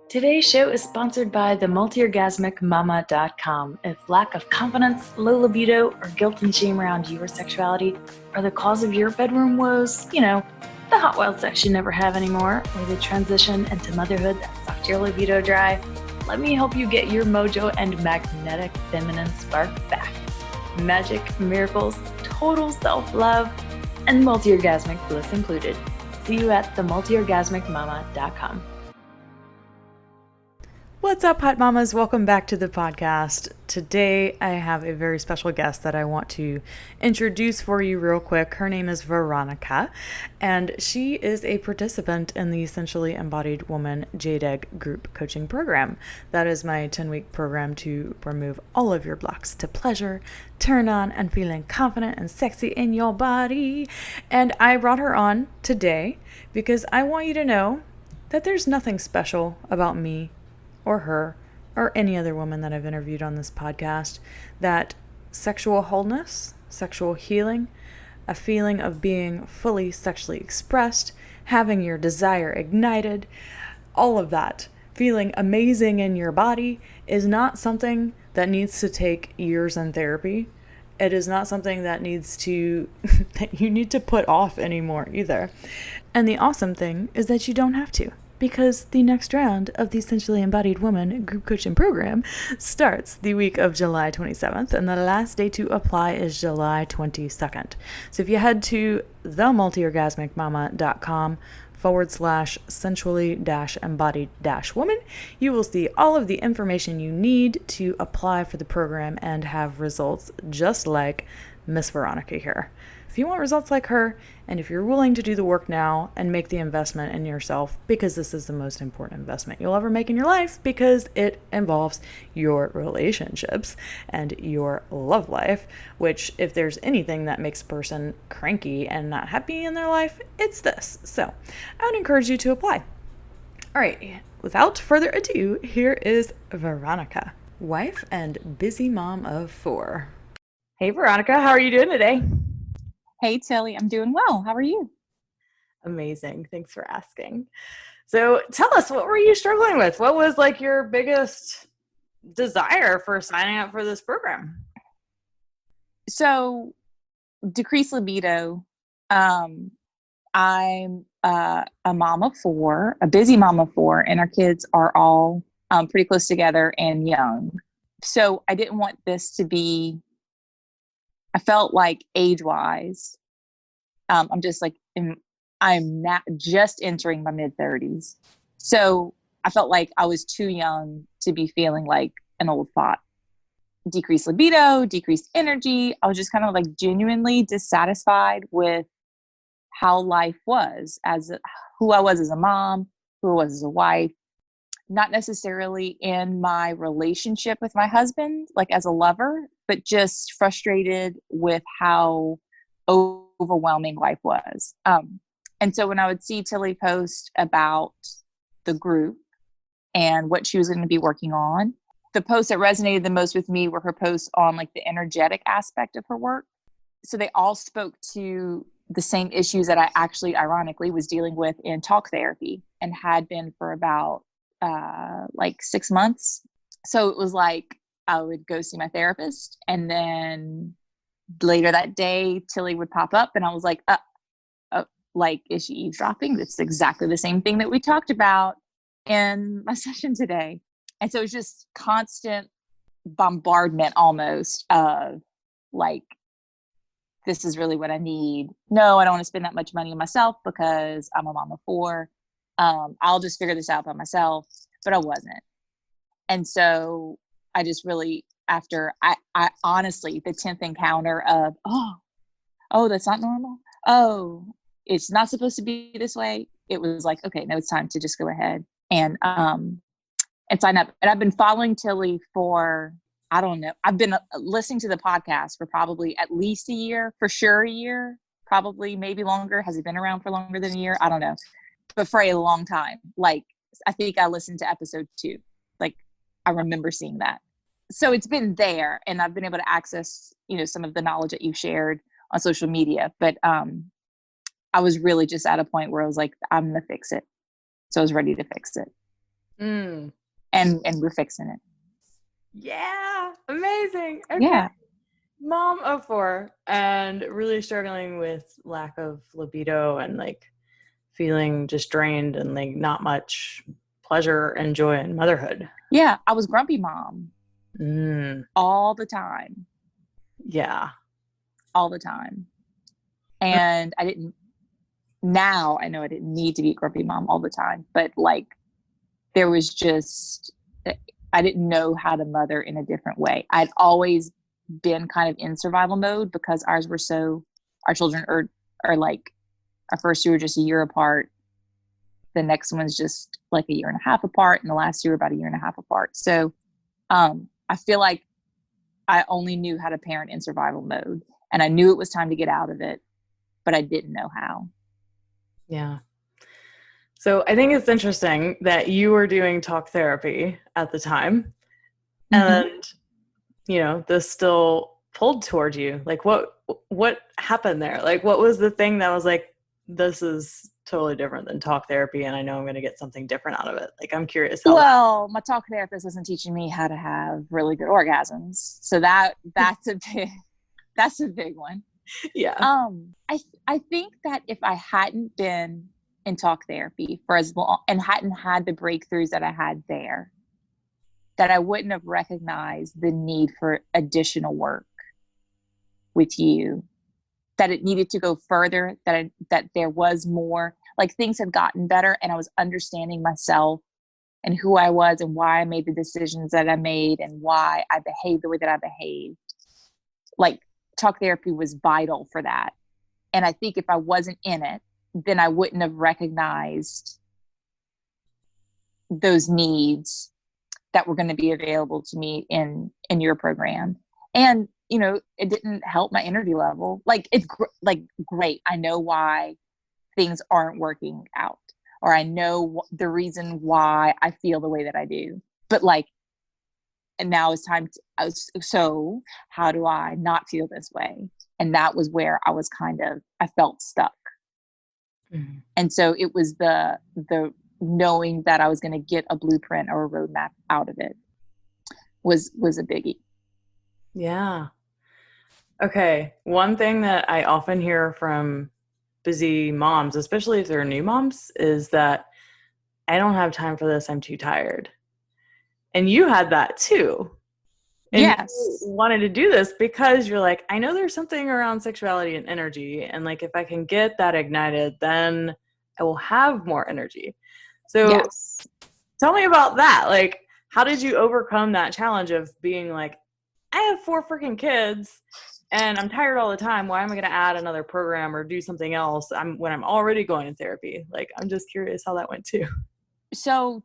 Today's show is sponsored by the multiorgasmicmama.com. If lack of confidence, low libido, or guilt and shame around your sexuality are the cause of your bedroom woes, the hot wild sex you never have anymore, or the transition into motherhood that sucked your libido dry, let me help you get your mojo and magnetic feminine spark back. Magic, miracles, total self-love, and multi-orgasmic bliss included. See you at themultiorgasmicmama.com. What's up, hot mamas? Welcome back to the podcast. Today, I have a very special guest that I want to introduce for you real quick. Her name is Veronica, and she is a participant in the Sensually Embodied Woman Jade group coaching program. That is my 10-week program to remove all of your blocks to pleasure, turn on, and feeling confident and sexy in your body. And I brought her on today because I want you to know that there's nothing special about me or her, or any other woman that I've interviewed on this podcast, that sexual wholeness, sexual healing, a feeling of being fully sexually expressed, having your desire ignited, all of that, feeling amazing in your body is not something that needs to take years in therapy. It is not something that that you need to put off anymore either. And the awesome thing is that you don't have to, because the next round of the Sensually Embodied Woman group coaching program starts the week of July 27th, and the last day to apply is July 22nd. So if you head to themultiorgasmicmama.com/sensually-embodied-woman, you will see all of the information you need to apply for the program and have results just like Miss Veronica here. If you want results like her, and if you're willing to do the work now and make the investment in yourself, because this is the most important investment you'll ever make in your life, because it involves your relationships and your love life, which if there's anything that makes a person cranky and not happy in their life, it's this. So I would encourage you to apply. All right, without further ado, here is Veronica, wife and busy mom of 4. Hey, Veronica, how are you doing today? Hey, Tilly, I'm doing well. How are you? Amazing. Thanks for asking. So tell us, what were you struggling with? What was like your biggest desire for signing up for this program? So, decreased libido. I'm a mom of 4, a busy mom of 4, and our kids are all pretty close together and young. So I didn't want this to be, I felt like age-wise, I'm just like, I'm not just entering my mid-30s. So I felt like I was too young to be feeling like an old thought. Decreased libido, decreased energy. I was just kind of like genuinely dissatisfied with how life was, who I was as a mom, who I was as a wife, not necessarily in my relationship with my husband, like as a lover, but just frustrated with how overwhelming life was. And so when I would see Tilly post about the group and what she was going to be working on, the posts that resonated the most with me were her posts on like the energetic aspect of her work. So they all spoke to the same issues that I actually, ironically, was dealing with in talk therapy and had been for about like 6 months. So it was like I would go see my therapist, and then later that day, Tilly would pop up, and I was like, like, is she eavesdropping? It's exactly the same thing that we talked about in my session today. And so it's just constant bombardment almost of like, this is really what I need. No, I don't want to spend that much money on myself because I'm a mom of 4. I'll just figure this out by myself, but I wasn't. And so I just really, after I honestly, the 10th encounter of, oh, that's not normal. Oh, it's not supposed to be this way. It was like, okay, no, it's time to just go ahead and sign up. And I've been following Tilly for, I don't know. I've been listening to the podcast for probably at least a year, for sure a year, probably maybe longer. Has it been around for longer than a year? I don't know. But for a long time. Like, I think I listened to episode 2. Like, I remember seeing that. So it's been there, and I've been able to access, some of the knowledge that you've shared on social media. But I was really just at a point where I was like, I'm going to fix it. So I was ready to fix it. Mm. and we're fixing it. Yeah. Amazing. Okay. Yeah. Mom of four and really struggling with lack of libido and like feeling just drained and like not much pleasure and joy in motherhood. Yeah. I was grumpy mom Mm. all the time, Yeah. all the time. And now I know I didn't need to be a grumpy mom all the time, but like there was just, I didn't know how to mother in a different way. I'd always been kind of in survival mode because our children are like, our first two were just a year apart. The next one's just like a year and a half apart. And the last two were about a year and a half apart. So I feel like I only knew how to parent in survival mode, and I knew it was time to get out of it, but I didn't know how. Yeah. So I think it's interesting that you were doing talk therapy at the time Mm-hmm. and this still pulled toward you. Like what happened there? Like what was the thing that was like this is totally different than talk therapy and I know I'm going to get something different out of it. Like I'm curious how that. Well, my talk therapist wasn't teaching me how to have really good orgasms, so that's a big one. Yeah. I think that if I hadn't been in talk therapy for as long and hadn't had the breakthroughs that I had there, that I wouldn't have recognized the need for additional work with you, that it needed to go further, that there was more, like things had gotten better and I was understanding myself and who I was and why I made the decisions that I made and why I behaved the way that I behaved. Like talk therapy was vital for that. And I think if I wasn't in it, then I wouldn't have recognized those needs that were going to be available to me in your program. And it didn't help my energy level. Like it's like great, I know why things aren't working out, or I know the reason why I feel the way that I do, but like, and now it's time so how do I not feel this way? And that was where I felt stuck. Mm-hmm. And so it was the knowing that I was going to get a blueprint or a roadmap out of it was a biggie. Yeah. Okay. One thing that I often hear from busy moms, especially if they're new moms, is that I don't have time for this. I'm too tired. And you had that too. And you Yes. wanted to do this because you're like, I know there's something around sexuality and energy. And like, if I can get that ignited, then I will have more energy. So Yes. tell me about that. Like, how did you overcome that challenge of being like, I have 4 freaking kids and I'm tired all the time. Why am I going to add another program or do something else when I'm already going to therapy? Like, I'm just curious how that went too. So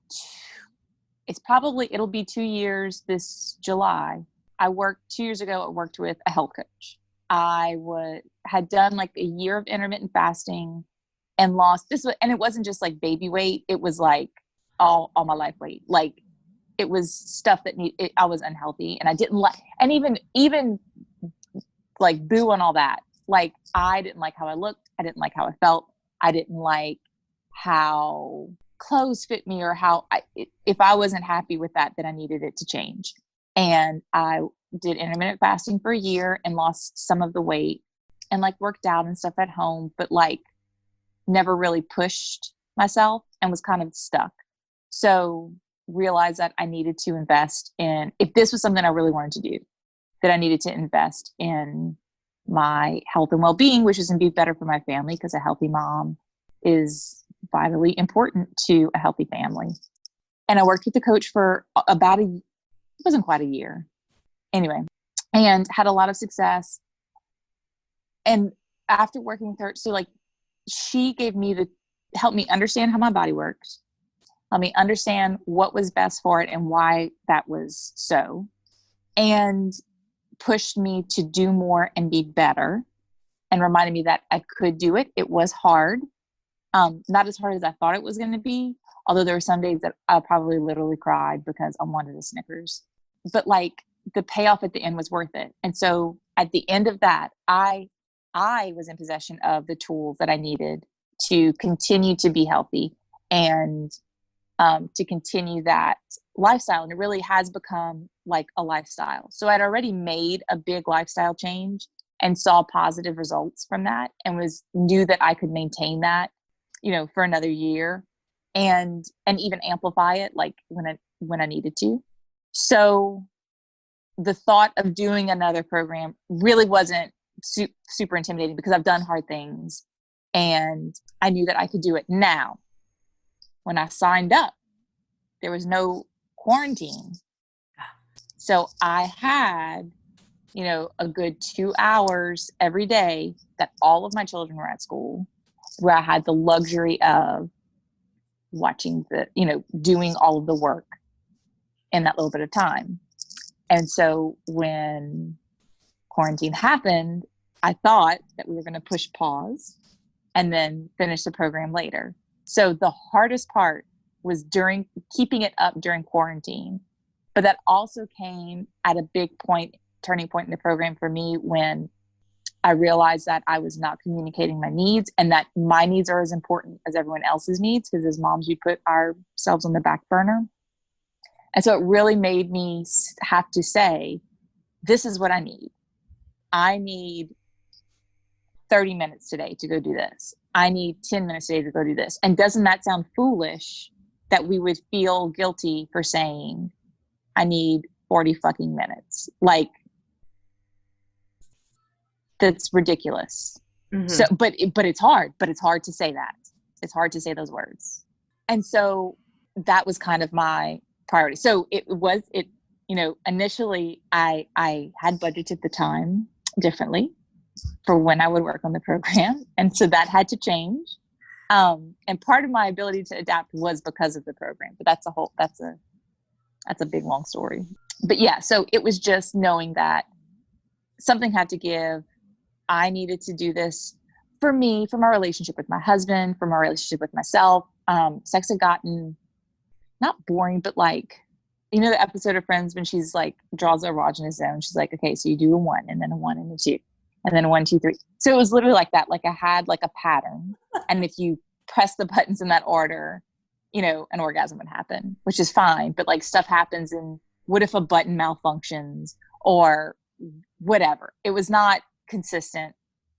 it'll be 2 years this July. 2 years ago, I worked with a health coach. Had done like a year of intermittent fasting and lost and it wasn't just like baby weight. It was like all my life weight. Like it was stuff that I was unhealthy and I didn't like, and even like boo on all that. Like I didn't like how I looked. I didn't like how I felt. I didn't like how clothes fit me or if I wasn't happy with that, then I needed it to change. And I did intermittent fasting for a year and lost some of the weight and like worked out and stuff at home, but like never really pushed myself and was kind of stuck. So realized that I needed to invest in, if this was something I really wanted to do, that I needed to invest in my health and well-being, which is going to be better for my family because a healthy mom is vitally important to a healthy family. And I worked with the coach for it wasn't quite a year anyway, and had a lot of success. And after working with her, so like she helped me understand how my body works, helped me understand what was best for it and why that was so, and pushed me to do more and be better, and reminded me that I could do it. It was hard. Not as hard as I thought it was going to be, although there were some days that I probably literally cried because I wanted a Snickers. But like the payoff at the end was worth it. And so at the end of that, I was in possession of the tools that I needed to continue to be healthy and to continue that lifestyle. And it really has become like a lifestyle. So I'd already made a big lifestyle change and saw positive results from that, and knew that I could maintain that, for another year, and even amplify it like when I needed to. So the thought of doing another program really wasn't super intimidating, because I've done hard things and I knew that I could do it. Now, when I signed up, there was no quarantine. So I had, a good 2 hours every day that all of my children were at school, where I had the luxury of watching doing all of the work in that little bit of time. And so when quarantine happened, I thought that we were going to push pause and then finish the program later. So the hardest part was keeping it up during quarantine. But that also came at a big turning point in the program for me, when I realized that I was not communicating my needs, and that my needs are as important as everyone else's needs, because as moms, we put ourselves on the back burner. And so it really made me have to say, this is what I need. I need 30 minutes today to go do this. I need 10 minutes today to go do this. And doesn't that sound foolish that we would feel guilty for saying, I need 40 fucking minutes? Like, that's ridiculous. Mm-hmm. So, but it's hard to say that. It's hard to say those words. And so that was kind of my priority. So initially I had budgeted the time differently for when I would work on the program. And so that had to change. And part of my ability to adapt was because of the program, but that's a big, long story. But yeah, so it was just knowing that something had to give. I needed to do this for me, for my relationship with my husband, for my relationship with myself. Sex had gotten not boring, but like, the episode of Friends when she's like draws the erogenous zone. She's like, okay, so you do a 1 and then a 1 and a 2 and then a 1, 2, 3. So it was literally like that. Like I had like a pattern, and if you press the buttons in that order, an orgasm would happen, which is fine. But like stuff happens, and what if a button malfunctions or whatever? It was not consistent,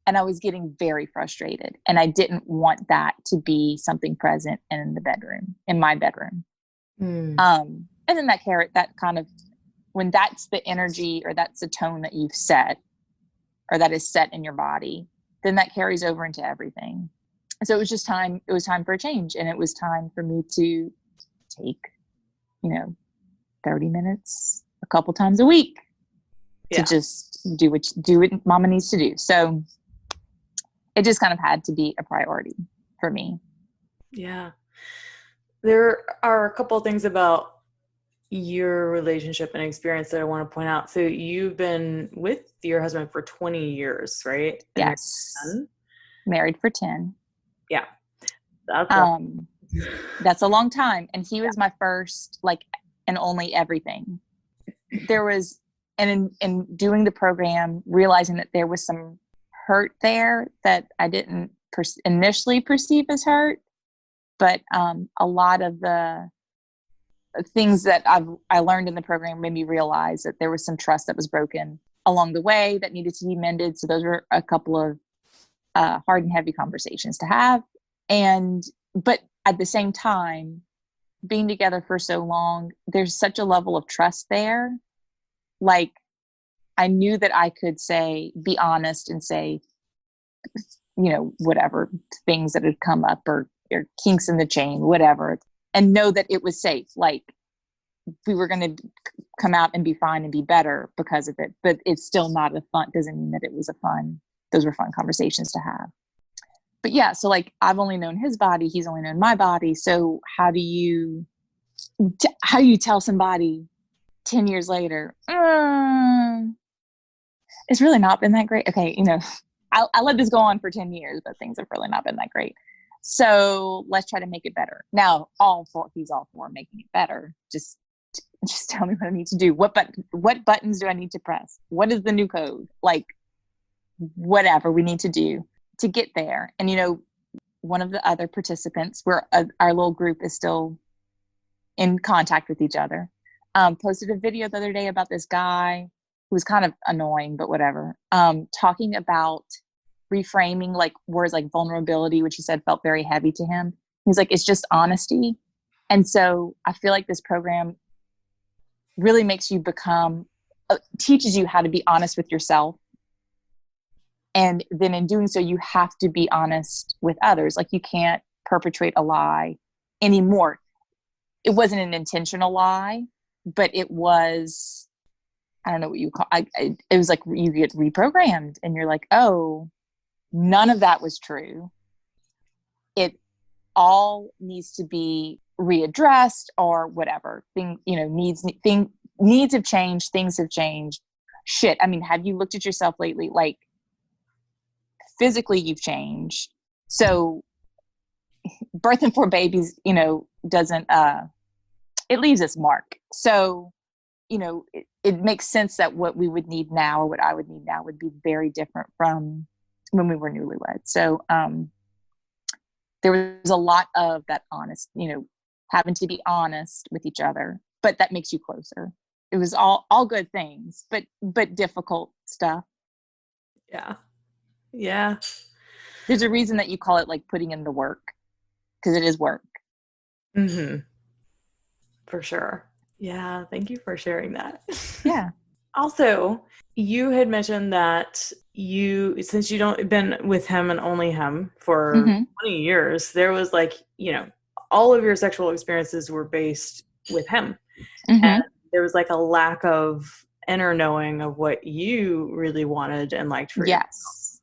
and I was getting very frustrated, and I didn't want that to be something present in my bedroom. And then that kind of, when that's the energy or that's the tone that you've set, or that is set in your body, then that carries over into everything. And so it was time for a change, and it was time for me to take 30 minutes a couple times a week to just do what mama needs to do. So it just kind of had to be a priority for me. Yeah. There are a couple of things about your relationship and experience that I want to point out. So you've been with your husband for 20 years, right? And yes. Married for 10. Yeah. That's a long time. And he was my first, and only everything. There was, and in doing the program, realizing that there was some hurt there that I didn't initially perceive as hurt, but a lot of the things that I learned in the program made me realize that there was some trust that was broken along the way that needed to be mended. So those were a couple of hard and heavy conversations to have. But at the same time, being together for so long, there's such a level of trust there. Like, I knew that I could be honest and say, whatever things that had come up or kinks in the chain, whatever, and know that it was safe. Like, we were going to come out and be fine and be better because of it, but it's still not doesn't mean that it was those were fun conversations to have. But yeah, so I've only known his body, he's only known my body. So how do you tell somebody 10 years later, it's really not been that great. Okay. I let this go on for 10 years, but things have really not been that great. So let's try to make it better. Now, he's all for making it better. Just tell me what I need to do. What buttons do I need to press? What is the new code? Whatever we need to do to get there. And, one of the other participants, our little group is still in contact with each other. Posted a video the other day about this guy who was kind of annoying, but whatever, talking about reframing like words like vulnerability, which he said felt very heavy to him. He's like, it's just honesty. And so I feel like this program really makes you teaches you how to be honest with yourself. And then in doing so, you have to be honest with others. Like you can't perpetrate a lie anymore. It wasn't an intentional lie, but it was, I don't know what you call it. It was like you get reprogrammed and you're like, oh, none of that was true. It all needs to be readdressed or whatever. Needs have changed, things have changed. Shit. I mean, have you looked at yourself lately? Like physically you've changed. So birthing 4 babies, doesn't, it leaves its mark. So, it makes sense that what we would need now or what I would need now would be very different from when we were newlyweds. So, there was a lot of that honest, having to be honest with each other, but that makes you closer. It was all good things, but difficult stuff. Yeah. Yeah. There's a reason that you call it like putting in the work, because it is work. Mm-hmm. For sure. Yeah. Thank you for sharing that. Yeah. Also, you had mentioned that since you don't been with him and only him for 20 years, there was like, all of your sexual experiences were based with him. And there was like a lack of inner knowing of what you really wanted and liked for yourself.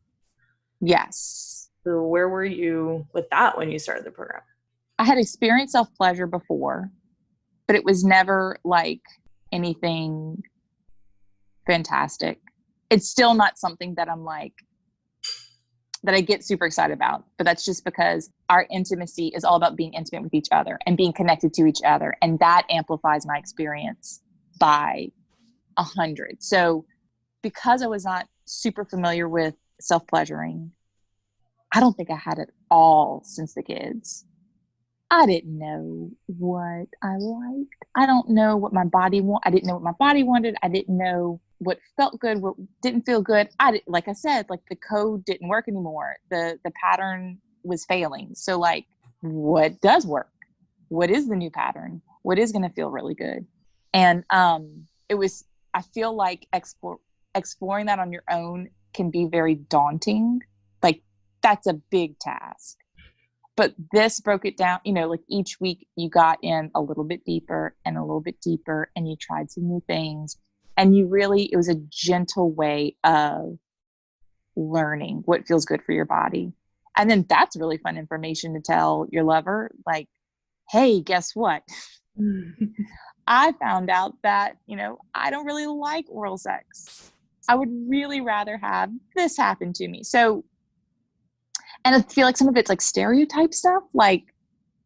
Yes. So where were you with that when you started the program? I had experienced self-pleasure before, but it was never like anything fantastic. It's still not something that I'm like, that I get super excited about, but that's just because our intimacy is all about being intimate with each other and being connected to each other. And that amplifies my experience by 100. So because I was not super familiar with self-pleasuring, I don't think I had it all since the kids. I didn't know what I liked. I don't know what my body wanted. I didn't know what my body wanted. I didn't know what felt good, what didn't feel good. Like I said, like the code didn't work anymore. The pattern was failing. So like, what does work? What is the new pattern? What is going to feel really good? And I feel like exploring that on your own can be very daunting. Like that's a big task. But this broke it down, like each week you got in a little bit deeper and a little bit deeper and you tried some new things. And it was a gentle way of learning what feels good for your body. And then that's really fun information to tell your lover. Like, hey, guess what? I found out that, I don't really like oral sex. I would really rather have this happen to me. So, and I feel like some of it's like stereotype stuff, like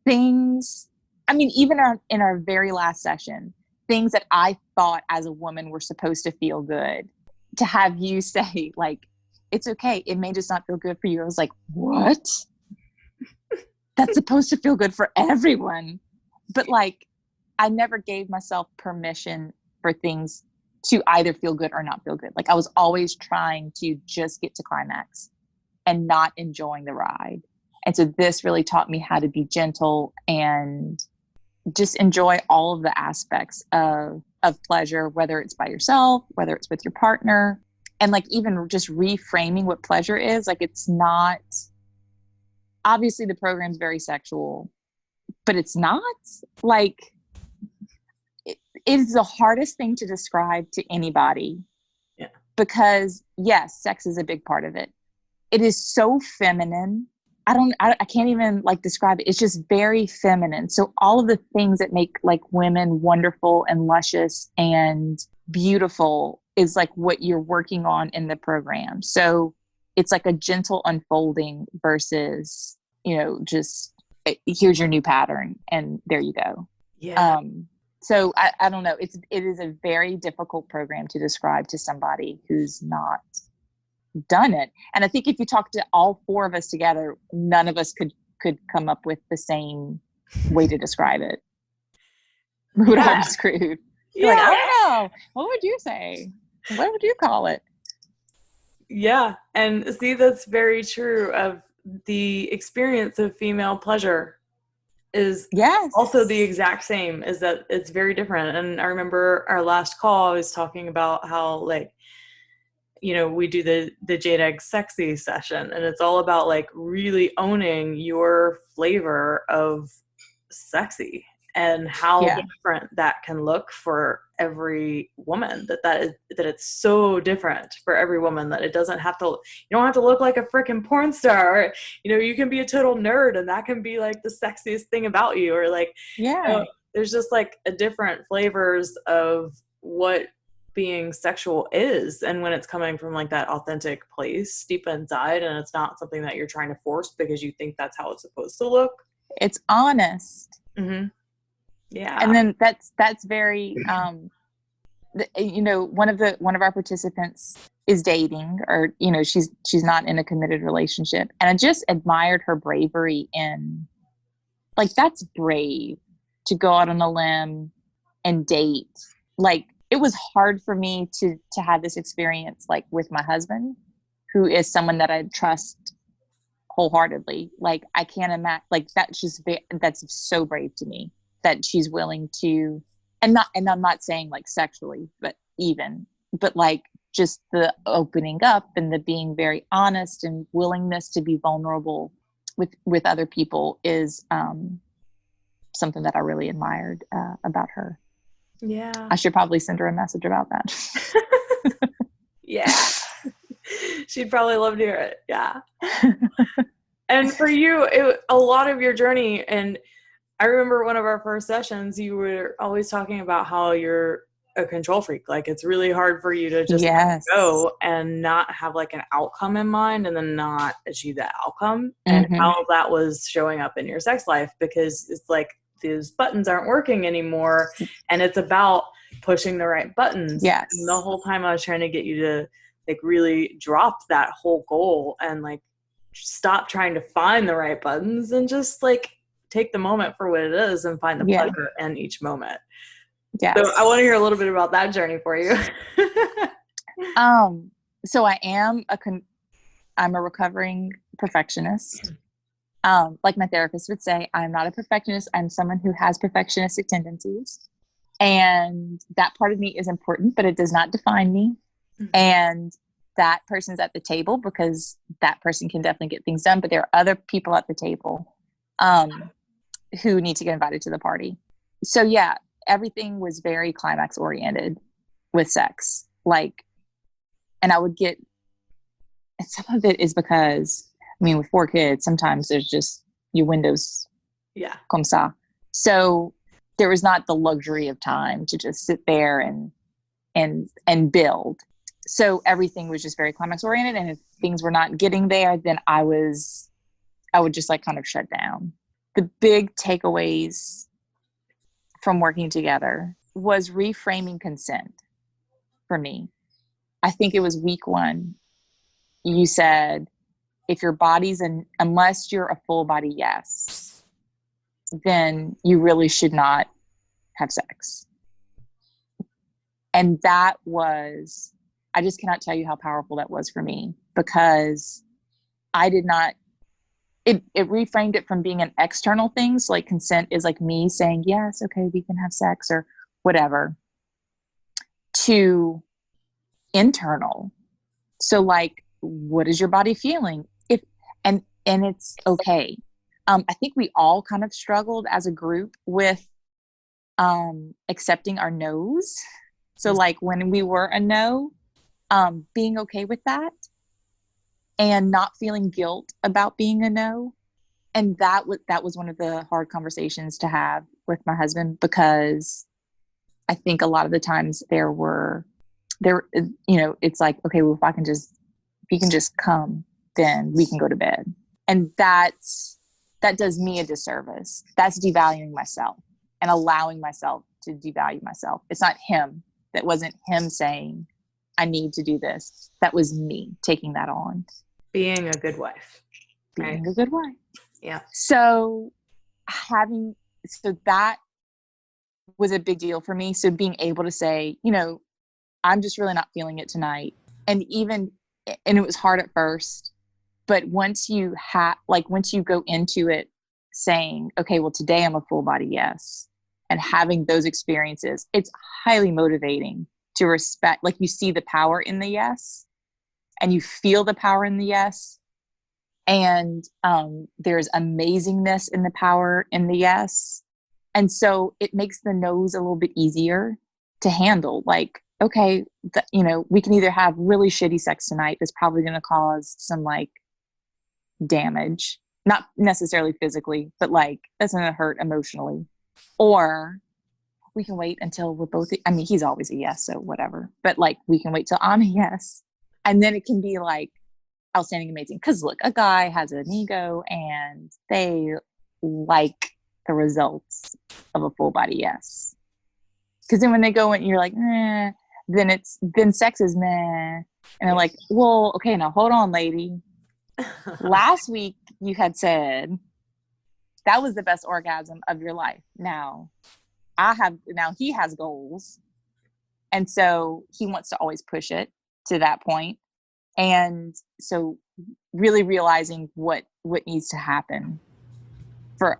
things, even in our very last session, things that I thought as a woman were supposed to feel good, to have you say like, it's okay, it may just not feel good for you. I was like, what? That's supposed to feel good for everyone. But like, I never gave myself permission for things to either feel good or not feel good. Like I was always trying to just get to climax and not enjoying the ride. And so this really taught me how to be gentle and just enjoy all of the aspects of pleasure, whether it's by yourself, whether it's with your partner, and like even just reframing what pleasure is. Like it's not, obviously the program's very sexual, but it's not like, it is the hardest thing to describe to anybody. Yeah. Because yes, sex is a big part of it. It is so feminine. I can't even like describe it. It's just very feminine. So all of the things that make like women wonderful and luscious and beautiful is like what you're working on in the program. So it's like a gentle unfolding versus, just here's your new pattern and there you go. Yeah. So I don't know. It is a very difficult program to describe to somebody who's not done it. And I think if you talk to all 4 of us together, none of us could come up with the same way to describe it. we would all Yeah. be screwed. You're like, Yeah. I don't know. What would you say? What would you call it? Yeah. And see, that's very true of the experience of female pleasure is Yes. also the exact same, is that it's very different. And I remember our last call, I was talking about how, like, we do the Jade Egg Sexy session, and it's all about like really owning your flavor of sexy and how different that can look for every woman, that it's so different for every woman, that it doesn't have to, you don't have to look like a freaking porn star, or, you can be a total nerd and that can be like the sexiest thing about you, or like, there's just like a different flavors of what being sexual is, and when it's coming from like that authentic place deep inside, and it's not something that you're trying to force because you think that's how it's supposed to look. It's honest. Mm-hmm. Yeah. And then that's very one of our participants is dating, or she's not in a committed relationship, and I just admired her bravery in, like, that's brave to go out on a limb and date. Like, it was hard for me to have this experience, like, with my husband, who is someone that I trust wholeheartedly. Like, I can't imagine, like, that's so brave to me that she's willing to, and I'm not saying like sexually, but like just the opening up and the being very honest and willingness to be vulnerable with other people is something that I really admired about her. Yeah. I should probably send her a message about that. Yeah. She'd probably love to hear it. Yeah. And for you, a lot of your journey, and I remember one of our first sessions, you were always talking about how you're a control freak. Like, it's really hard for you to just go and not have like an outcome in mind and then not achieve that outcome. And how that was showing up in your sex life, because it's like these buttons aren't working anymore, and it's about pushing the right buttons. Yes. And the whole time I was trying to get you to like really drop that whole goal and like stop trying to find the right buttons and just like take the moment for what it is and find the pleasure in each moment. Yes. So I want to hear a little bit about that journey for you. So I am I'm a recovering perfectionist. Like my therapist would say, I'm not a perfectionist. I'm someone who has perfectionistic tendencies. And that part of me is important, but it does not define me. And that person's at the table because that person can definitely get things done. But there are other people at the table who need to get invited to the party. So yeah, everything was very climax oriented with sex. Like, and I would get, and some of it is because, I mean, with 4 kids, sometimes there's just your windows. Yeah. Comme ça. So there was not the luxury of time to just sit there and build. So everything was just very climax oriented. And if things were not getting there, then I would just like kind of shut down. The big takeaways from working together was reframing consent for me. I think it was week 1. You said, if your body's unless you're a full body yes, then you really should not have sex. And that was, I just cannot tell you how powerful that was for me, because I did not, it reframed it from being an external thing. So like consent is like me saying, yes, okay, we can have sex or whatever, to internal. So like, what is your body feeling? And it's okay. I think we all kind of struggled as a group with accepting our no's. So like when we were a no, being okay with that and not feeling guilt about being a no. And that was one of the hard conversations to have with my husband, because I think a lot of the times it's like, okay, well, if you can just come, then we can go to bed. And that does me a disservice. That's devaluing myself and allowing myself to devalue myself. It's not him. That wasn't him saying, I need to do this. That was me taking that on. Being a good wife. Being a good wife. Yeah. So that was a big deal for me. So being able to say, you know, I'm just really not feeling it tonight. And it was hard at first, but once you go into it saying, okay, well, today I'm a full body yes, and having those experiences, it's highly motivating to respect, like you see the power in the yes and you feel the power in the yes. And there's amazingness in the power in the yes. And so it makes the no's a little bit easier to handle. Like, okay, you know, we can either have really shitty sex tonight that's probably going to cause some like damage, not necessarily physically, but like that's going to hurt emotionally. Or we can wait until we're both, I mean, he's always a yes, so whatever. But like, we can wait till I'm a yes. And then it can be like outstanding, amazing. Because look, a guy has an ego and they like the results of a full body yes. Because then when they go and you're like, eh, then sex is meh. And they're like, well, okay, now hold on, lady. Last week you had said that was the best orgasm of your life. Now he has goals. And so he wants to always push it to that point. And so really realizing what needs to happen for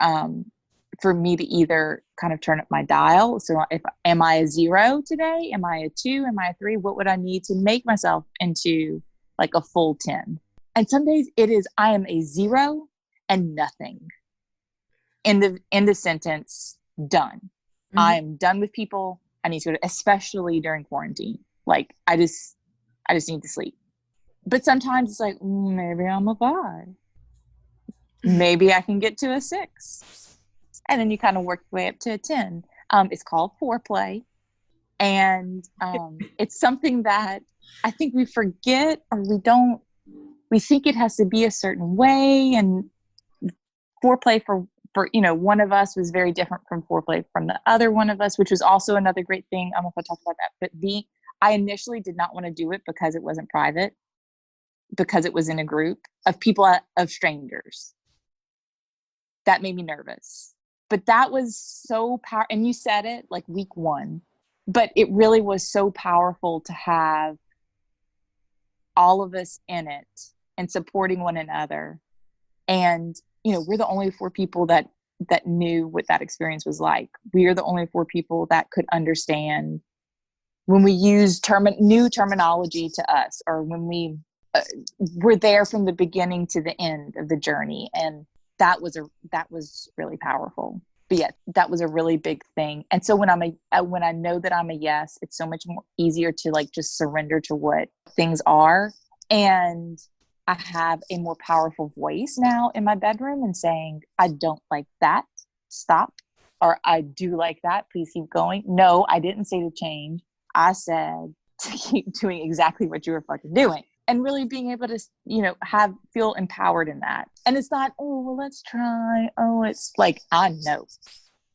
me to either kind of turn up my dial. So am I a 0 today? Am I a 2? Am I a 3? What would I need to make myself into like a full 10? And some days I am a 0 and nothing. In the sentence, done. Mm-hmm. I'm done with people. I need to go to, especially during quarantine. Like I just need to sleep. But sometimes it's like, maybe I'm a 5. Maybe I can get to a 6. And then you kind of work your way up to a 10. It's called Foreplay. And it's something that I think we forget, or we think it has to be a certain way. And foreplay for you know, one of us was very different from foreplay from the other one of us, which was also another great thing. I don't know if I talked about that, but I initially did not want to do it because it wasn't private, because it was in a group of people, of strangers. That made me nervous. But that was so powerful. And you said it like week 1, but it really was so powerful to have all of us in it and supporting one another. And, you know, we're the only 4 people that knew what that experience was like. We are the only 4 people that could understand when we use new terminology to us, or when we were there from the beginning to the end of the journey. And that was really powerful. But yeah, that was a really big thing. And so when I know that I'm a yes, it's so much more easier to like just surrender to what things are. And I have a more powerful voice now in my bedroom and saying, I don't like that. Stop. Or I do like that. Please keep going. No, I didn't say to change. I said to keep doing exactly what you were fucking doing. And really being able to, you know, feel empowered in that. And it's not, oh, well, let's try. Oh, it's like, I know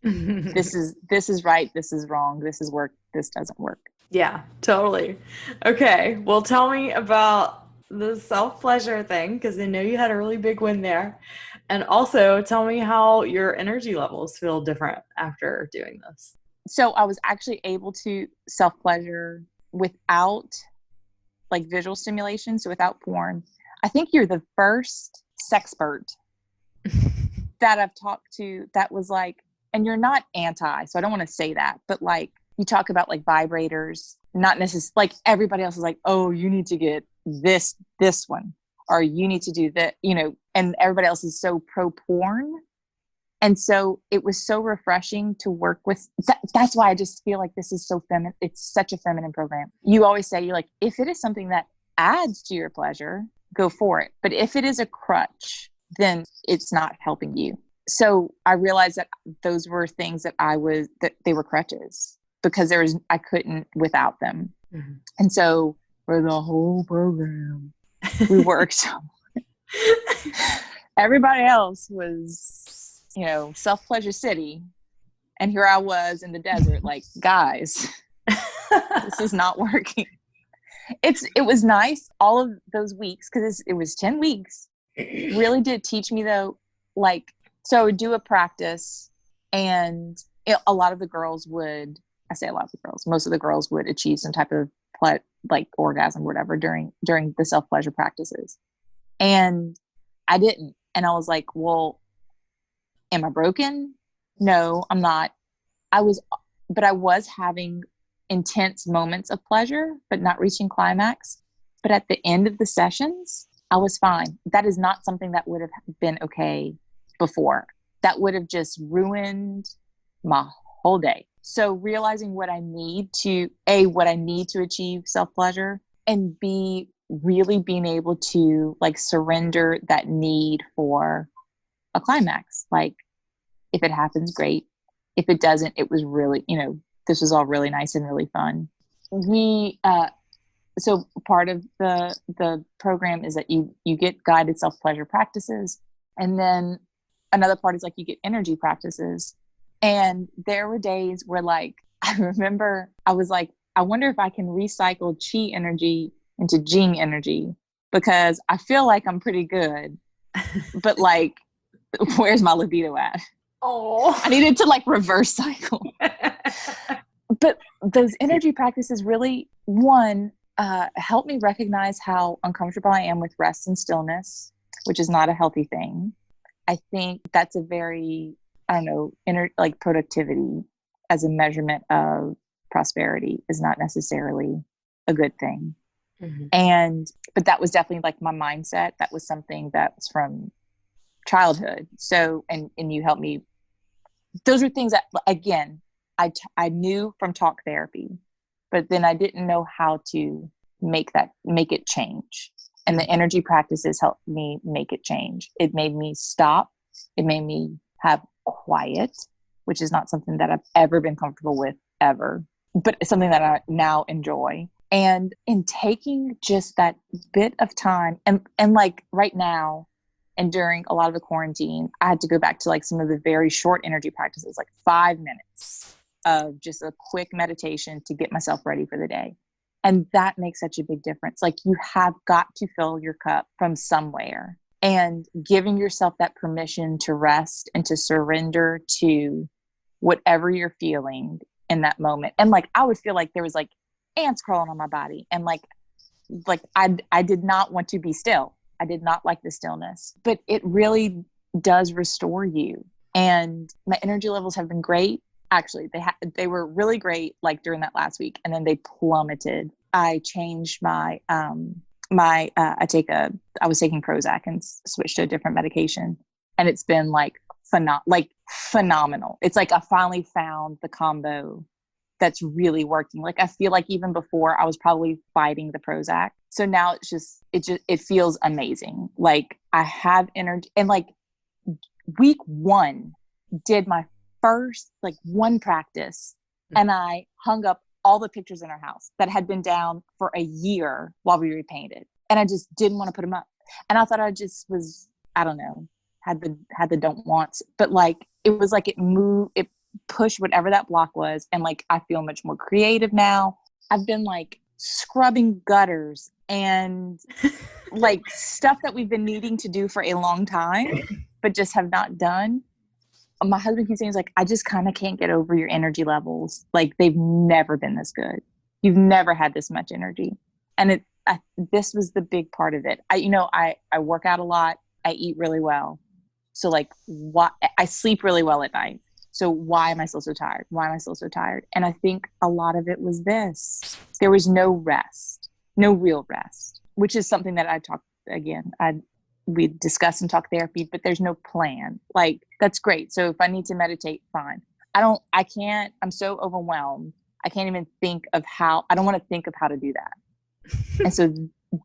this is right. This is wrong. This is work. This doesn't work. Yeah, totally. Okay. Well, tell me about the self-pleasure thing, because I know you had a really big win there. And also tell me how your energy levels feel different after doing this. So I was actually able to self-pleasure without like visual stimulation, so without porn. I think you're the first sexpert that I've talked to that was like, and you're not anti, so I don't want to say that, but like you talk about like vibrators, not necessarily like everybody else is like, oh, you need to get this one, or you need to do that, you know, and everybody else is so pro porn. And so it was so refreshing to work with. That's why I just feel like this is so feminine. It's such a feminine program. You always say, you're like, if it is something that adds to your pleasure, go for it. But if it is a crutch, then it's not helping you. So I realized that those were things that they were crutches, because I couldn't without them. Mm-hmm. And so for the whole program, we worked. Everybody else was, you know, Self-Pleasure City. And here I was in the desert, like, guys, this is not working. It was nice. All of those weeks, because it was 10 weeks, really did teach me though, like, so I would do a practice and a lot of the girls would, I say a lot of the girls, most of the girls would achieve some type of like orgasm or whatever during the self-pleasure practices. And I didn't. And I was like, well, am I broken? No, I'm not. But I was having intense moments of pleasure, but not reaching climax. But at the end of the sessions, I was fine. That is not something that would have been okay before. That would have just ruined my whole day. So realizing what I need to achieve self-pleasure, and B, really being able to like surrender that need for a climax. Like, if it happens, great. If it doesn't, it was really, this was all really nice and really fun. So part of the program is that you get guided self-pleasure practices. And then another part is like you get energy practices. And there were days where like, I remember I was like, I wonder if I can recycle chi energy into jing energy, because I feel like I'm pretty good, but like, where's my libido at? Oh, I needed to like reverse cycle. But those energy practices really, one, help me recognize how uncomfortable I am with rest and stillness, which is not a healthy thing. I think that's a very, like productivity as a measurement of prosperity is not necessarily a good thing. Mm-hmm. But that was definitely like my mindset. That was something that was from childhood. So, and you helped me. Those are things that, again, I knew from talk therapy, but then I didn't know how to make it change. And the energy practices helped me make it change. It made me stop. It made me have quiet, which is not something that I've ever been comfortable with ever, but it's something that I now enjoy. And in taking just that bit of time and like right now, and during a lot of the quarantine, I had to go back to like some of the very short energy practices, like 5 minutes of just a quick meditation to get myself ready for the day. And that makes such a big difference. Like, you have got to fill your cup from somewhere, and giving yourself that permission to rest and to surrender to whatever you're feeling in that moment. And like, I would feel like there was like ants crawling on my body, and like I did not want to be still. I did not like the stillness, but it really does restore you. And my energy levels have been great. Actually, they were really great like during that last week, and then they plummeted. I changed my I was taking Prozac and switched to a different medication, and it's been like phenomenal. It's like I finally found the combo that's really working. Like, I feel like even before I was probably fighting the Prozac. So now it feels amazing. Like, I have energy, and like week 1 did my first like one practice, and I hung up all the pictures in our house that had been down for a year while we repainted. And I just didn't want to put them up. And I thought I just was, I don't know, had the don't wants, but like, it was like it pushed whatever that block was. And like, I feel much more creative now. I've been like scrubbing gutters and like stuff that we've been needing to do for a long time, but just have not done. My husband keeps saying, he's like, I just kind of can't get over your energy levels. Like, they've never been this good. You've never had this much energy. And this was the big part of it. I work out a lot. I eat really well. So like, I sleep really well at night. So why am I still so tired? Why am I still so tired? And I think a lot of it was this. There was no rest, no real rest, which is something that we discuss in talk therapy, but there's no plan. Like, that's great. So if I need to meditate, fine. I'm so overwhelmed. I can't even I don't want to think of how to do that. And so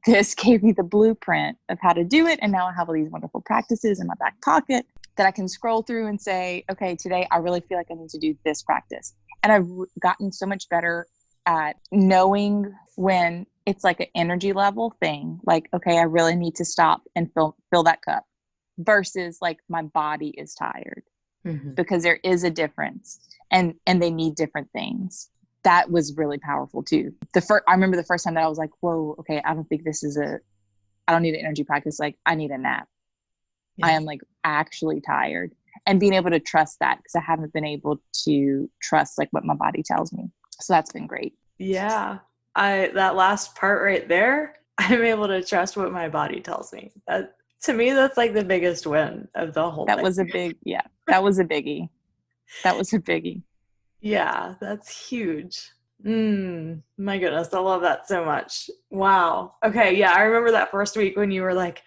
this gave me the blueprint of how to do it. And now I have all these wonderful practices in my back pocket that I can scroll through and say, okay, today I really feel like I need to do this practice. And I've gotten so much better at knowing when it's like an energy level thing. Like, okay, I really need to stop and fill that cup, versus like my body is tired, because there is a difference, and they need different things. That was really powerful too. I remember the first time that I was like, whoa, okay, I don't need an energy practice. Like, I need a nap. Yeah. I am like actually tired. and being able to trust that, because I haven't been able to trust like what my body tells me. So that's been great. Yeah. That last part right there, I'm able to trust what my body tells me. That, to me, that's like the biggest win of the whole That thing. was a big, yeah, that was a biggie. That was a biggie. Yeah, that's huge. My goodness, I love that so much. Wow. Okay, yeah, I remember that first week when you were like,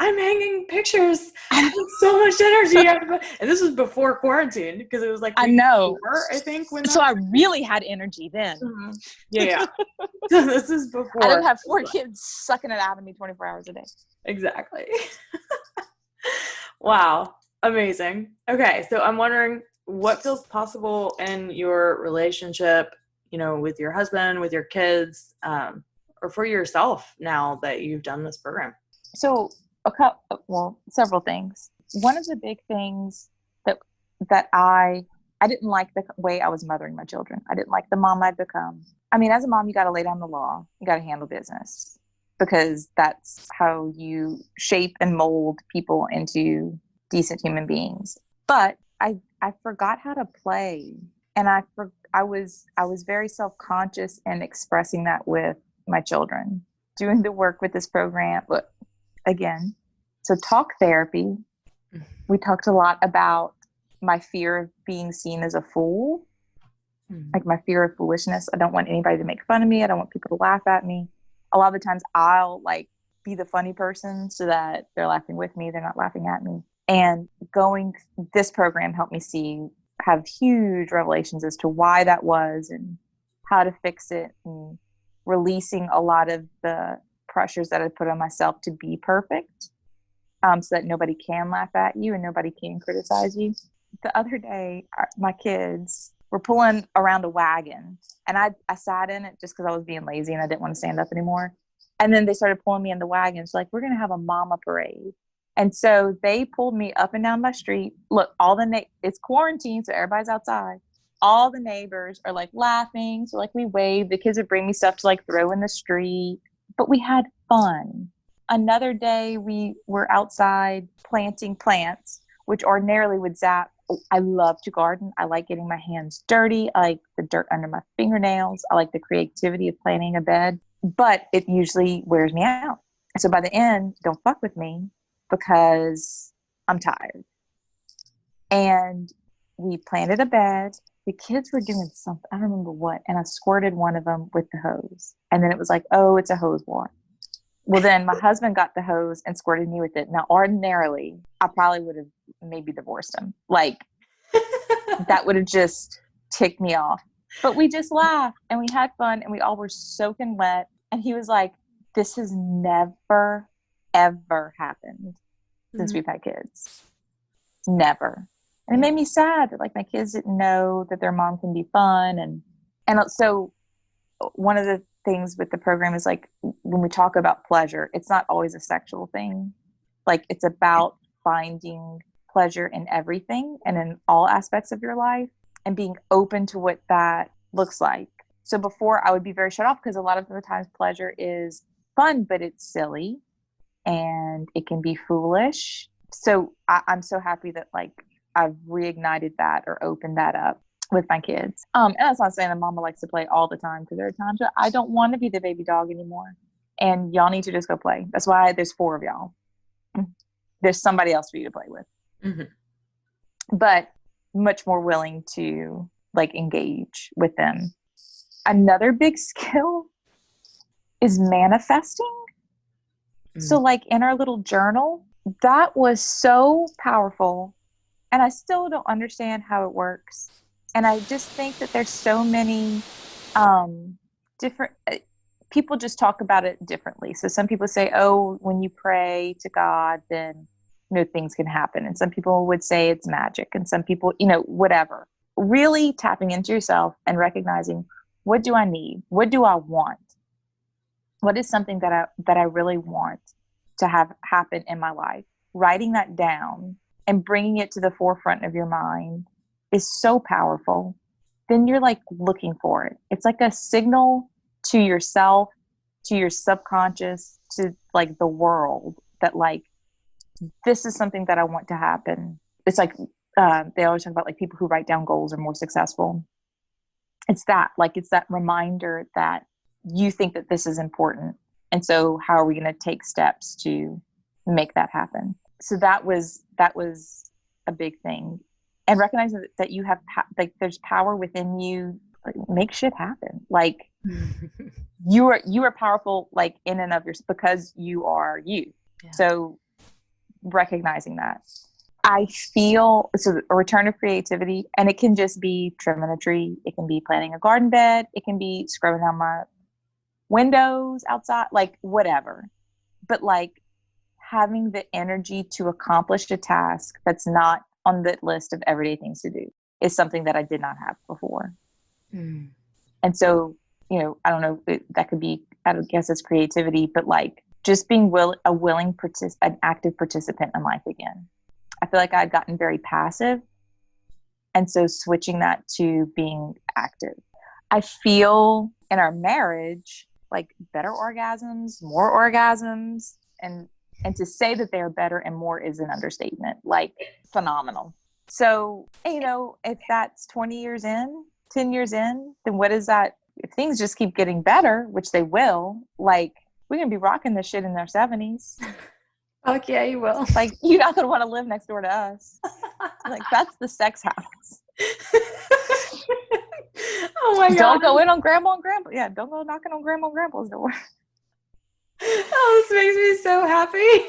I'm hanging pictures. I have so much energy. And this was before quarantine, because it was like I week know. 4, I think. When So I really had energy then. Mhm. Yeah. So this is I before. didn't have 4 kids sucking it out of me 24 hours a day. Exactly. Wow. Amazing. Okay, so I'm wondering what feels possible in your relationship, with your husband, with your kids, or for yourself now that you've done this program. So several things. One of the big things that I didn't like the way I was mothering my children. I didn't like the mom I'd become. I mean, as a mom, you got to lay down the law. You got to handle business, because that's how you shape and mold people into decent human beings. But I forgot how to play, and I was very self-conscious in expressing that with my children. Doing the work with this program, again, so talk therapy. We talked a lot about my fear of being seen as a fool, like my fear of foolishness. I don't want anybody to make fun of me. I don't want people to laugh at me. A lot of the times I'll like be the funny person so that they're laughing with me. They're not laughing at me. And this program helped me have huge revelations as to why that was and how to fix it, and releasing a lot of the pressures that I put on myself to be perfect, so that nobody can laugh at you and nobody can criticize you. The other day, my kids were pulling around a wagon, and I sat in it just because I was being lazy and I didn't want to stand up anymore. And then they started pulling me in the wagon. It's like, we're going to have a mama parade. And so they pulled me up and down my street. Look, it's quarantine, so everybody's outside. All the neighbors are like laughing. So like we waved. The kids would bring me stuff to like throw in the street, but we had fun. Another day we were outside planting plants, which ordinarily would zap. I love to garden. I like getting my hands dirty. I like the dirt under my fingernails. I like the creativity of planting a bed, but it usually wears me out. So by the end, don't fuck with me, because I'm tired. And we planted a bed. The kids were doing something, I don't remember what, and I squirted one of them with the hose. And then it was like, oh, it's a hose wash. Well, then my husband got the hose and squirted me with it. Now, ordinarily, I probably would have maybe divorced him. Like, that would have just ticked me off. But we just laughed and we had fun and we all were soaking wet. And he was like, this has never, ever happened since we've had kids. Never. And it made me sad that like my kids didn't know that their mom can be fun. And so one of the things with the program is like, when we talk about pleasure, it's not always a sexual thing. Like, it's about finding pleasure in everything and in all aspects of your life, and being open to what that looks like. So before, I would be very shut off, because a lot of the times pleasure is fun, but it's silly and it can be foolish. So I'm so happy that like I've reignited that or opened that up with my kids. And that's not saying that mama likes to play all the time, because there are times that I don't want to be the baby dog anymore. And y'all need to just go play. That's why there's 4 of y'all. There's somebody else for you to play with. Mm-hmm. But much more willing to like engage with them. Another big skill is manifesting. So like in our little journal, that was so powerful. And I still don't understand how it works. And I just think that there's so many different people just talk about it differently. So some people say, oh, when you pray to God, then things can happen. And some people would say it's magic. And some people, whatever. Really tapping into yourself and recognizing, what do I need? What do I want? What is something that I really want to have happen in my life? Writing that down and bringing it to the forefront of your mind is so powerful. Then you're like looking for it. It's like a signal to yourself, to your subconscious, to like the world, that like, this is something that I want to happen. It's like they always talk about like people who write down goals are more successful. It's that reminder that you think that this is important. And so how are we going to take steps to make that happen? So that was a big thing. And recognizing that you have, like, there's power within you, like, make shit happen. Like, you are powerful, like, in and of yourself, because you are you. Yeah. So recognizing that. I feel, so a return of creativity, and it can just be trimming a tree. It can be planting a garden bed. It can be scrubbing down my windows outside, like whatever. But like having the energy to accomplish a task that's not on the list of everyday things to do is something that I did not have before. Mm. And so, you know, I don't know, that could be, I guess it's creativity, but like just being an active participant in life again. I feel like I'd gotten very passive. And so switching that to being active. I feel in our marriage, like better orgasms, more orgasms, and to say that they're better and more is an understatement, like phenomenal. So, you know, if that's 20 years in, 10 years in, then what is that? If things just keep getting better, which they will, like, we're going to be rocking this shit in our 70s. Fuck yeah, you will. Like, you're not going to want to live next door to us. Like, that's the sex house. Oh my God. Don't go in on grandma and grandpa. Yeah, don't go knocking on grandma and grandpa's door. Oh, this makes me so happy.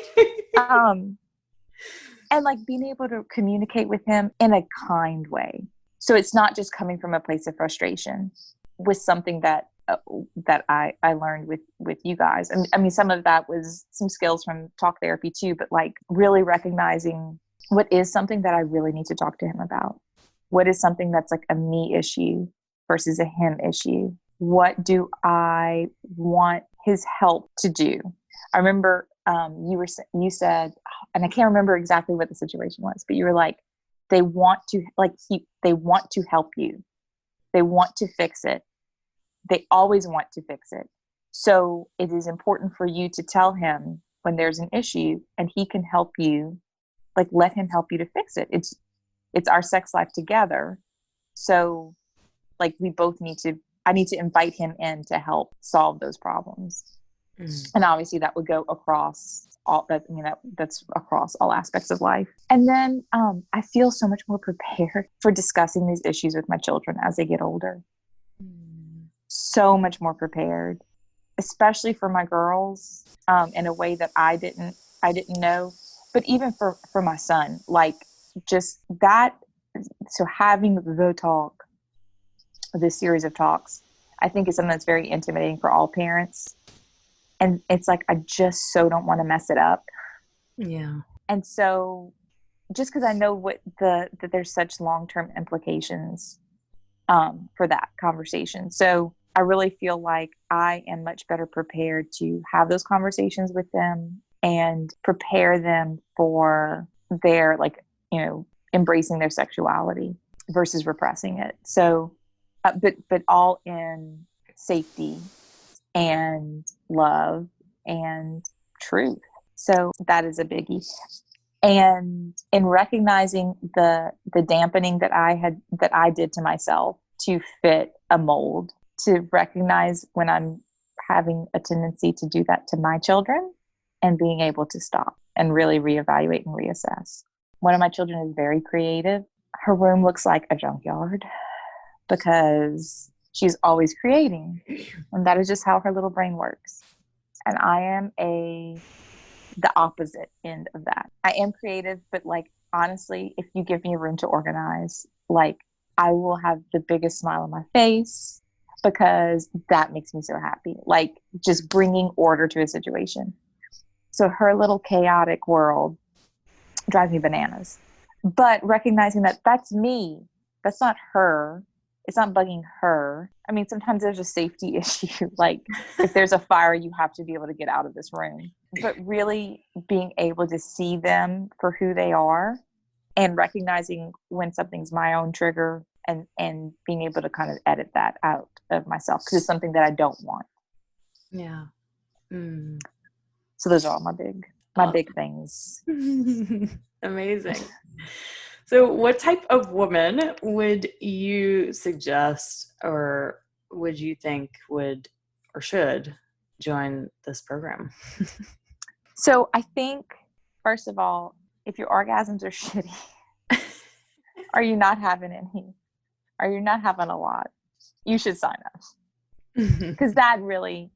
And like being able to communicate with him in a kind way. So it's not just coming from a place of frustration with something that I learned with you guys. And I mean, some of that was some skills from talk therapy too, but like really recognizing what is something that I really need to talk to him about. What is something that's like a me issue versus a him issue? What do I want his help to do? I remember you said, and I can't remember exactly what the situation was, but you were like, they want to help you. They want to fix it. They always want to fix it. So it is important for you to tell him when there's an issue, and he can help you, like let him help you to fix it. It's our sex life together. So like I need to invite him in to help solve those problems. Mm. And obviously that would go across all that. I mean, that's across all aspects of life. And then I feel so much more prepared for discussing these issues with my children as they get older. Mm. So much more prepared, especially for my girls, in a way that I didn't know, but even for my son, like just that. So having the talk, this series of talks, I think is something that's very intimidating for all parents. And it's like, I just so don't want to mess it up. Yeah. And so just because I know that there's such long-term implications for that conversation. So I really feel like I am much better prepared to have those conversations with them and prepare them for their, like, you know, embracing their sexuality versus repressing it. So, but all in safety and love and truth. So that is a biggie. And in recognizing the dampening that I did to myself to fit a mold, to recognize when I'm having a tendency to do that to my children, and being able to stop and really reevaluate and reassess. One of my children is very creative. Her room looks like a junkyard because she's always creating. And that is just how her little brain works. And I am the opposite end of that. I am creative, but like, honestly, if you give me a room to organize, like, I will have the biggest smile on my face because that makes me so happy. Like, just bringing order to a situation. So her little chaotic world drives me bananas. But recognizing that that's me, that's not her. It's not bugging her. I mean, sometimes there's a safety issue. Like, if there's a fire, you have to be able to get out of this room. But really being able to see them for who they are and recognizing when something's my own trigger and being able to kind of edit that out of myself because it's something that I don't want. Yeah. Mm. So those are all my big things. Amazing. So what type of woman would you suggest, or would you think would or should join this program? So I think, first of all, if your orgasms are shitty, are you not having any? Are you not having a lot? You should sign up. Because that really,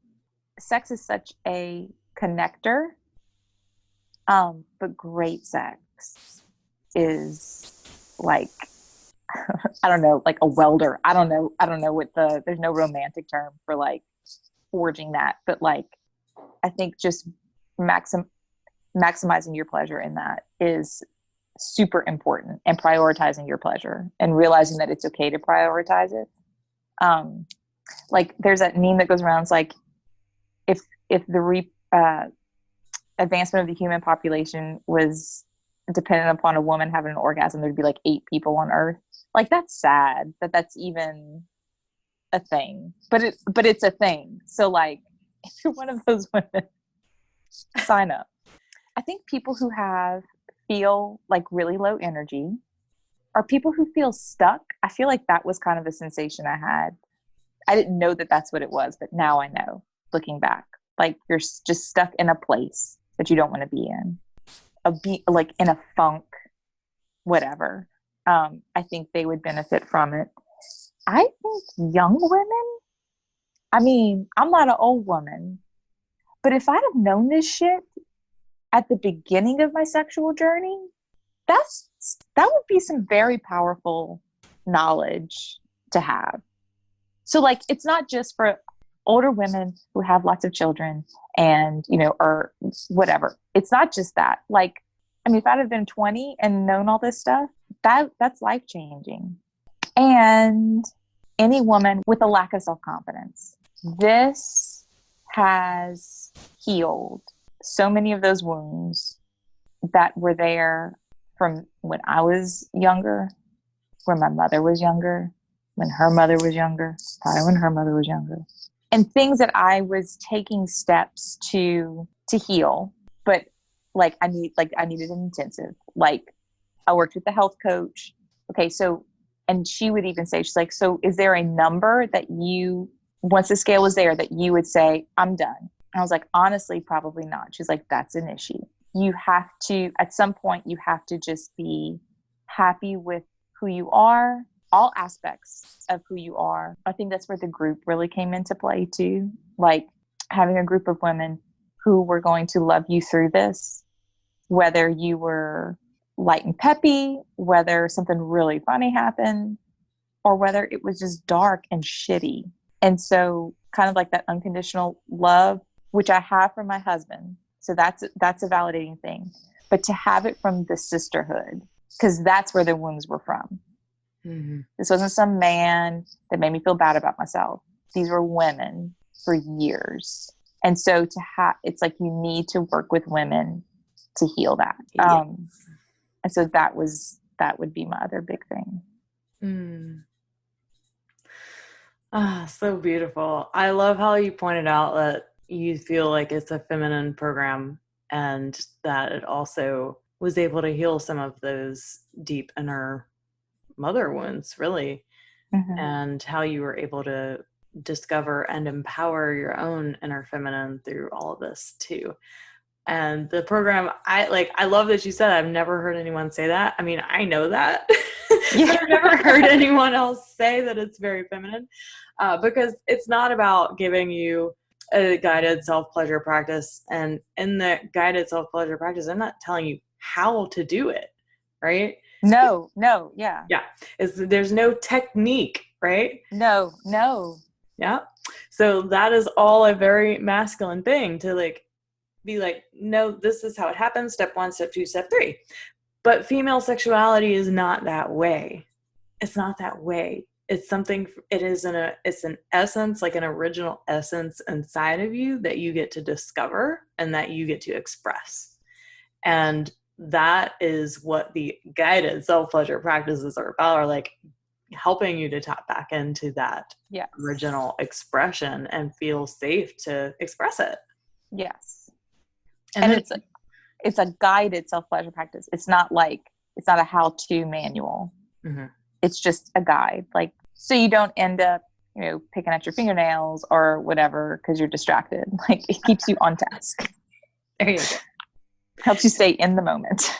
sex is such a connector, but great sex is like, I don't know, like a welder. I don't know what there's no romantic term for like forging that, but like, I think just maximizing your pleasure in that is super important, and prioritizing your pleasure and realizing that it's okay to prioritize it. Like there's that meme that goes around. It's like, if the advancement of the human population was dependent upon a woman having an orgasm, there'd be like 8 people on Earth. Like, that's sad that that's even a thing, but it's a thing. So like, if you're one of those women, sign up. I think people who feel like really low energy, or people who feel stuck. I feel like that was kind of a sensation I had. I didn't know that that's what it was, but now I know, looking back. Like, you're just stuck in a place that you don't want to be in. Like in a funk, whatever. I think they would benefit from it. I think young women, I mean, I'm not an old woman, but if I'd have known this shit at the beginning of my sexual journey, that would be some very powerful knowledge to have. So like, it's not just for older women who have lots of children and, or whatever. It's not just that. Like, I mean, if I'd have been 20 and known all this stuff, that's life-changing. And any woman with a lack of self-confidence. This has healed so many of those wounds that were there from when I was younger, when my mother was younger, when her mother was younger, probably when her mother was younger. And things that I was taking steps to heal, but like I needed an intensive. Like, I worked with the health coach. Okay, so, and she would even say, she's like, so is there a number that you, once the scale was there, that you would say, I'm done? And I was like, honestly, probably not. She's like, that's an issue. You have to, at some point, you have to just be happy with who you are, all aspects of who you are. I think that's where the group really came into play too. Like, having a group of women who were going to love you through this, whether you were light and peppy, whether something really funny happened, or whether it was just dark and shitty. And so kind of like that unconditional love, which I have from my husband. So that's a validating thing. But to have it from the sisterhood, because that's where the wounds were from. Mm-hmm. This wasn't some man that made me feel bad about myself. These were women for years. And so it's like, you need to work with women to heal that. Yes. And so that would be my other big thing. Mm. So beautiful. I love how you pointed out that you feel like it's a feminine program, and that it also was able to heal some of those deep inner mother wounds, really. Mm-hmm. And how you were able to discover and empower your own inner feminine through all of this too. And the program, I love that you said that. I've never heard anyone say that. I mean, I know that, yeah. But I've never heard anyone else say that it's very feminine, because it's not about giving you a guided self-pleasure practice. And in the guided self-pleasure practice, I'm not telling you how to do it, right? No, yeah. Yeah. There's no technique, right? No. Yeah. So that is all a very masculine thing to like, be like, no, this is how it happens. Step 1, step 2, step 3. But female sexuality is not that way. It's not that way. It's something, it's an essence, like an original essence inside of you that you get to discover and that you get to express. And that is what the guided self-pleasure practices are about, are like helping you to tap back into that original expression and feel safe to express it. Yes. And it's a guided self-pleasure practice. It's not like It's not a how-to manual. Mm-hmm. It's just a guide. Like, so you don't end up, picking at your fingernails or whatever because you're distracted. Like, it keeps you on task. There you go. Helps you stay in the moment.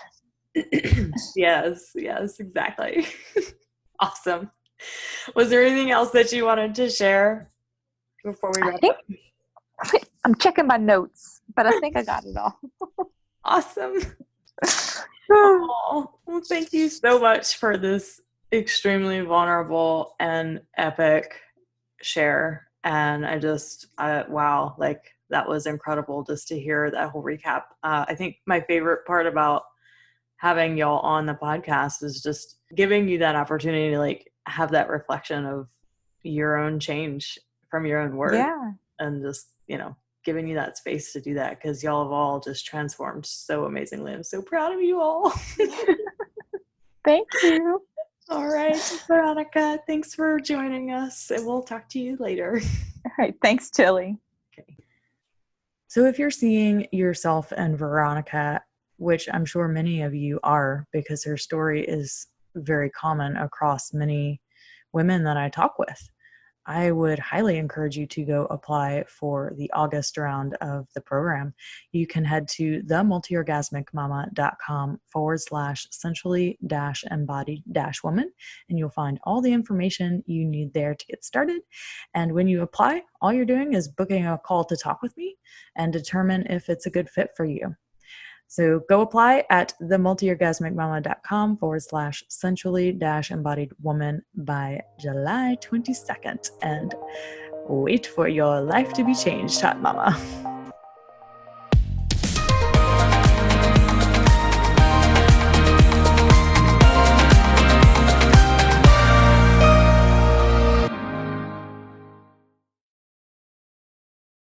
Yes, exactly. Awesome. Was there anything else that you wanted to share before we wrap up? I'm checking my notes, but I think I got it all. Awesome. Oh, well, thank you so much for this extremely vulnerable and epic share. And wow, like that was incredible just to hear that whole recap. I think my favorite part about having y'all on the podcast is just giving you that opportunity to like have that reflection of your own change from your own work. Yeah. And just, giving you that space to do that, because y'all have all just transformed so amazingly. I'm so proud of you all. Thank you. All right, Veronica, thanks for joining us, and we'll talk to you later. All right. Thanks, Tilly. Okay. So if you're seeing yourself in Veronica, which I'm sure many of you are, because her story is very common across many women that I talk with, I would highly encourage you to go apply for the August round of the program. You can head to themultiorgasmicmama.com/sensually-embodied-woman, and you'll find all the information you need there to get started. And when you apply, all you're doing is booking a call to talk with me and determine if it's a good fit for you. So go apply at themultiorgasmicmama.com/sensually-embodied-woman by July 22nd, and wait for your life to be changed, hot mama.